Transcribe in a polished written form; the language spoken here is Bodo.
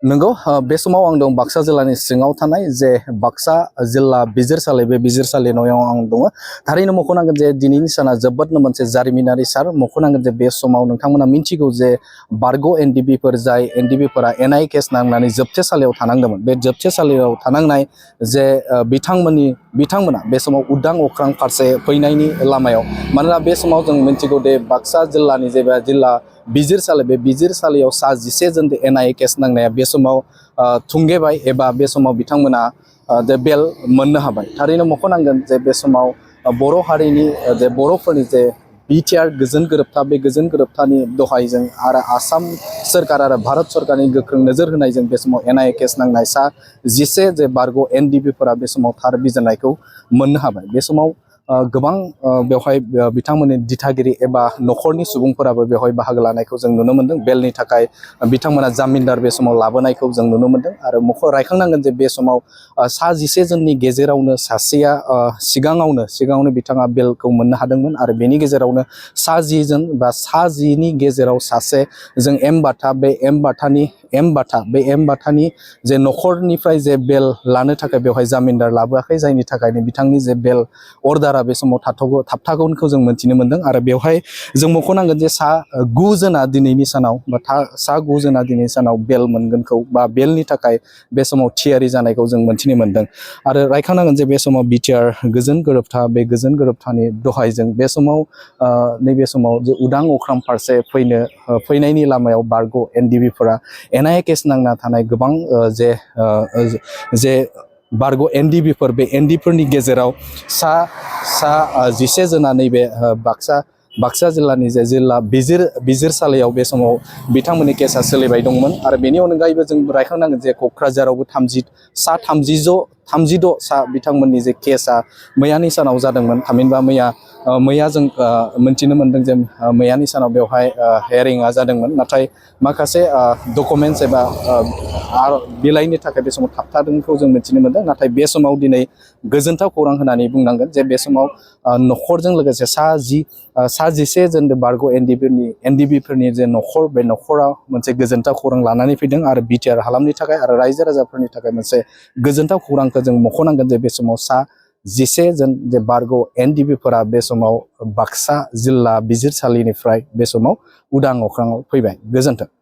नंगौ बे समाव आं दं बाक्सा जिल्लानि सिङाव थानाय जे बाक्सा जिल्ला बिजिरसालि बे बिजिरसालि न'आव आं दङ। थारैनो मख'नांगोन जे दिनैनि साना जोबोदनो मोनसे जारिमिनारि सान। मख'नांगोन जे बे समाव नोंथांमोना मिन्थिगौ जे बारग' एनडिबिफोर जाय एनडिबिफोरा एनआइ केस नांनानै जोबथेसालियाव थानांदोंमोन। बे जोबथेसालियाव थानांनाय जे बिथांमोना बे समाव उदां अख्रां फारसे फैनायनि लामायाव, मानोना बे समाव जों मिन्थिगौ दे बाक्सा जिल्लानि जेबा जिल्ला बिजिरसालि बे बिजिरसालियाव सा 11 जन एनआइ केस नांनाया बे समाव थुंगेबाय एबा बे समाव बिथांमोना जे बेल मोननो हाबाय। थारैनो मख'नांगोन जे बे समाव बर' हारिनि जे बर'फोरनि जे बिटिआर गोजोन गोरोबथा, बे गोजोन गोरोबथानि दहायजों आरो आसाम सोरखार आरो भारत सरकारनि गोख्रों नोजोर होनायजों बे समाव एनआइ केस नांनाय सा 11 जे बारग' एनडिबिफोरा बे समाव थार बिजिरनायखौ मोननो हाबाय। बे समाव गोबां बेवहाय बिथांमोननि दिथागिरि एबा न'खरनि सुबुंफोराबो बेवहाय बाहागो लानायखौ जों नुनो मोन्दों। बेलनि थाखाय बिथांमोना जामिनदार बे समाव लाबोनायखौ जों नुनो मोन्दों। आरो रायखांनांगोन जे बे समाव सा 11 जननि गेजेरावनो सासेया सिगाङावनो बिथाङा बेलखौ मोननो हादोंमोन आरो बेनि गेजेरावनो सा 10 जन बा सा 10 नि गेजेराव सासे जों एमबाथा, बे एमबाथानि जे न'खरनिफ्राय जे बेल लानो थाखाय बेवहाय जामिनदार लाबोआखै, जायनि थाखायनो बिथांनि जे बेल अर्डारा बे समाव थाबथागोनखौ जों मोन्थिनो मोन्दों। आरो बेवहाय जों मख'नांगोन जे सा 9 जना दिनैनि सानाव सा 9 जना दिनैनि सानाव बेल मोनगोनखौ बा बेलनि थाखाय बे समाव थियारि जानायखौ जों मोन्थिनो मोन्दों। आरो रायखांनांगोन जे बे समाव बिटिआर गोजोन गोरोबथा, बे गोजोन गोरोबथानि दहायजों बे समाव नैबे समाव जे उदां अख्रां फारसे फैनायनि लामायाव बारग' एनडिबिफोरा एनआइ केस नांना थानाय गोबां जे बारग' एनडिबिफोर, बे एनडिफोरनि गेजेराव सा 11 जना नैबे बाक्सा जिल्लानि जे जिल्ला बिजिरसालियाव बे समाव बिथांमोननि केसा सोलिबाय दंमोन। आरो बेनि अनगायैबो जों रायखांनांगोन जे क'क्राझारावबो 36 सा बिथांमोननि जे केसा मैयानि सानाव जादोंमोन। थामहिनबा मैया जों मोन्थिनो मोन्दों जे मैयानि सानाव बेवहाय हेयारिंआ जादोंमोन, नाथाय माखासे डकुमेन्टस एबा बिलाइनि थाखाय बे समाव थाबथादोंखौ जों मिथिनो मोन्दों। नाथाय बे समाव दिनै गोजोनथाव खौरां होननानै बुंनांगोन जे बे समाव न'खरजों लोगोसे सा 11 जन बारग' एनडिबिफोरनि जे न'खर, बे न'खराव मोनसे गोजोनथाव खौरां लानानै फैदों आरो बिटिआर हालामनि थाखाय आरो रायजो राजाफोरनि थाखाय मोनसे गोजोनथाव खौरांखौ जों मख'नांगोन जे बे समाव सा 11 जन जे बारग' एनडिबिफोरा बे समाव बाक्सा जिल्ला बिजिरसालिनिफ्राय बे समाव उदां अख्राङाव फैबाय। गोजोन्थों।